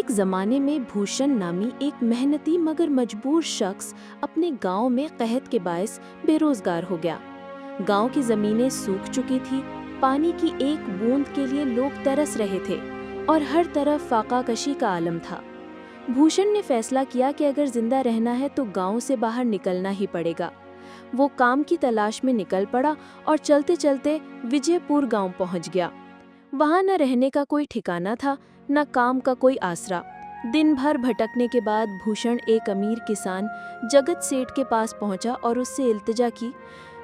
एक जमाने में भूषण नामी एक मेहनती मगर मजबूर शख्स अपने गांव में कहत के बायस बेरोजगार हो गया। गांव की जमीनें सूख चुकी थी, पानी की एक बूंद के लिए लोग तरस रहे थे और हर तरफ फाकाकशी का आलम था। भूषण ने फैसला किया कि अगर जिंदा रहना है तो गांव से बाहर निकलना ही पड़ेगा। वो काम की तलाश में निकल पड़ा और चलते चलते विजयपुर गांव पहुंच गया। वहां न रहने का कोई ठिकाना था, न काम का कोई आसरा। दिन भर भटकने के बाद भूषण एक अमीर किसान जगत सेठ के पास पहुंचा और उससे इल्तिजा की,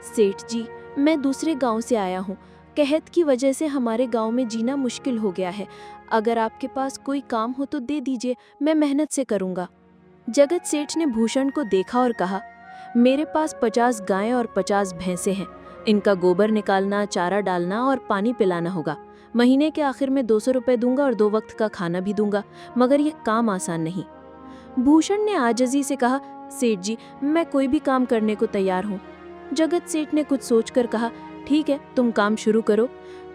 सेठ जी, मैं दूसरे गांव से आया हूं। कहत की वजह से हमारे गांव में जीना मुश्किल हो गया है। अगर आपके पास कोई काम हो तो दे दीजिए, मैं मेहनत से करूंगा। जगत सेठ ने भूषण को देखा और कहा, मेरे पास 50 गायें और 50 भैंसें हैं। इनका गोबर निकालना, चारा डालना और पानी पिलाना होगा। महीने के आखिर में 200 रुपए दूंगा और 2 वक्त का खाना भी दूंगा, मगर यह काम आसान नहीं। भूषण ने आजिज़ी से कहा, सेठ जी, मैं कोई भी काम करने को तैयार हूँ। जगत सेठ ने कुछ सोचकर कहा, ठीक है, तुम काम शुरू करो।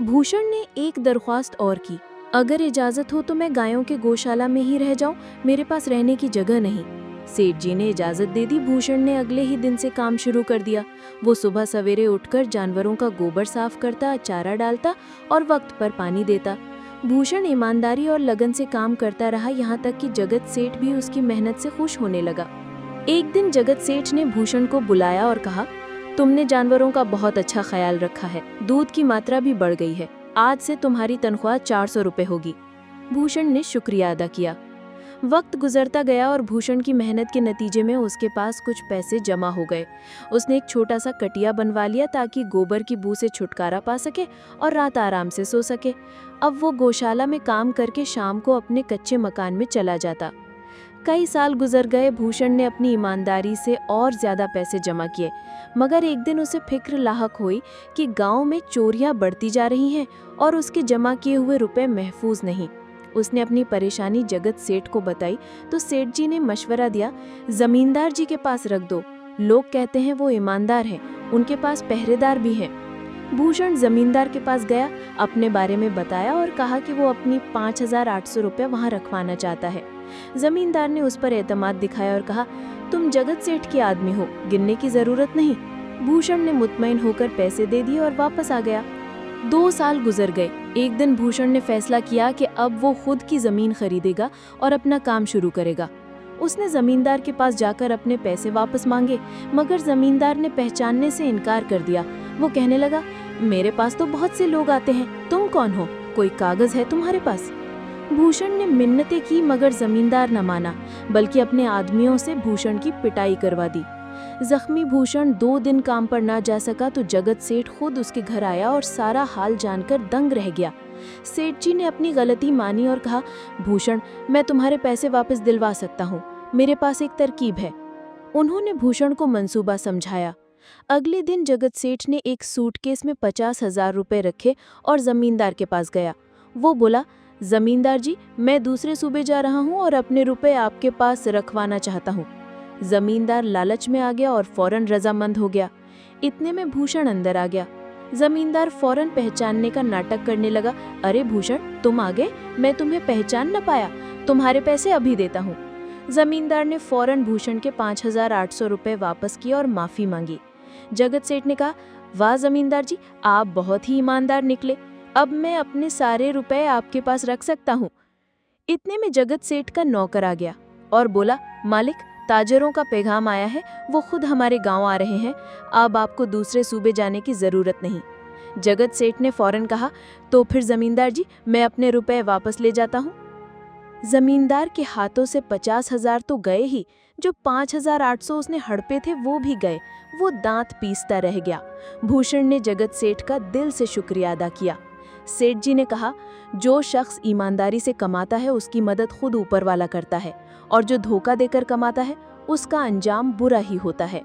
भूषण ने एक दरख्वास्त और की, अगर इजाजत हो तो मैं गायों के गौशाला में ही रह जाऊं, मेरे पास रहने की जगह नहीं। सेठ जी ने इजाजत दे दी। भूषण ने अगले ही दिन से काम शुरू कर दिया। वो सुबह सवेरे उठकर जानवरों का गोबर साफ करता, चारा डालता और वक्त पर पानी देता। भूषण ईमानदारी और लगन से काम करता रहा, यहाँ तक कि जगत सेठ भी उसकी मेहनत से खुश होने लगा। एक दिन जगत सेठ ने भूषण को बुलाया और कहा, तुमने जानवरों का बहुत अच्छा ख्याल रखा है, दूध की मात्रा भी बढ़ गई है। आज से तुम्हारी तनख्वाह 400 रुपए होगी। भूषण ने शुक्रिया अदा किया। वक्त गुजरता गया और भूषण की मेहनत के नतीजे में उसके पास कुछ पैसे जमा हो गए। उसने एक छोटा सा कटिया बनवा लिया ताकि गोबर की बू से छुटकारा पा सके और रात आराम से सो सके। अब वो गौशाला में काम करके शाम को अपने कच्चे मकान में चला जाता। कई साल गुजर गए। भूषण ने अपनी ईमानदारी से और ज्यादा पैसे जमा किए, मगर एक दिन उसे फिक्र लाहक हुई कि गांव में चोरियां बढ़ती जा रही हैं और उसके जमा किए हुए रुपए महफूज नहीं। उसने अपनी परेशानी जगत सेठ को बताई तो सेठ जी ने मशवरा दिया, जमींदार जी के पास रख दो, लोग कहते हैं वो ईमानदार हैं, उनके पास पहरेदार भी हैं। भूषण जमींदार के पास गया, अपने बारे में बताया और कहा कि वो अपनी 5800 रुपये वहाँ रखवाना चाहता है। जमींदार ने उस पर एतमाद दिखाया और कहा, तुम जगत सेठ के आदमी हो, गिनने की जरूरत नहीं। भूषण ने मुतमईन होकर पैसे दे दिए और वापस आ गया। 2 साल गुजर गए। एक दिन भूषण ने फैसला किया कि अब वो खुद की जमीन खरीदेगा और अपना काम शुरू करेगा। उसने जमींदार के पास जाकर अपने पैसे वापस मांगे, मगर जमींदार ने पहचानने से इनकार कर दिया। वो कहने लगा, मेरे पास तो बहुत से लोग आते हैं, तुम कौन हो, कोई कागज है तुम्हारे पास? भूषण ने मिन्नतें की, मगर जमींदार न माना, बल्कि अपने आदमियों से भूषण की पिटाई करवा दी। जख्मी भूषण 2 दिन काम पर ना जा सका तो जगत सेठ खुद उसके घर आया और सारा हाल जानकर दंग रह गया। सेठ जी ने अपनी गलती मानी और कहा, भूषण, मैं तुम्हारे पैसे वापस दिलवा सकता हूँ, मेरे पास एक तरकीब है। उन्होंने भूषण को मंसूबा समझाया। अगले दिन जगत सेठ ने एक सूटकेस में 50,000 रुपए रखे और जमींदार के पास गया। वो बोला, जमींदार जी, मैं दूसरे सूबे जा रहा हूँ और अपने रुपए आपके पास रखवाना चाहता हूँ। जमींदार लालच में आ गया और फौरन रजामंद हो गया। इतने में भूषण अंदर आ गया। जमींदार फौरन पहचानने का नाटक करने लगा, अरे भूषण, तुम आ गए, मैं तुम्हें पहचान न पाया, तुम्हारे पैसे अभी देता हूँ। जमींदार ने फौरन भूषण के 5800 रुपए वापस किए और माफी मांगी। जगत सेठ ने कहा, वाह जमींदार जी, आप बहुत ही ईमानदार निकले, अब मैं अपने सारे रुपए आपके पास रख सकता हूँ। इतने में जगत सेठ का नौकर आ गया और बोला, मालिक, ताजरों का पैगाम आया है, वो खुद हमारे गांव आ रहे हैं, अब आपको दूसरे सूबे जाने की जरूरत नहीं। जगत सेठ ने फौरन कहा, तो फिर जमींदार जी, मैं अपने रुपए वापस ले जाता हूँ। जमींदार के हाथों से 50,000 तो गए ही, जो 5,800 उसने हड़पे थे वो भी गए। वो दांत पीसता रह गया। भूषण ने जगत सेठ का दिल से शुक्रिया अदा किया। सेठ जी ने कहा, जो शख्स ईमानदारी से कमाता है उसकी मदद खुद ऊपर वाला करता है, और जो धोखा देकर कमाता है उसका अंजाम बुरा ही होता है।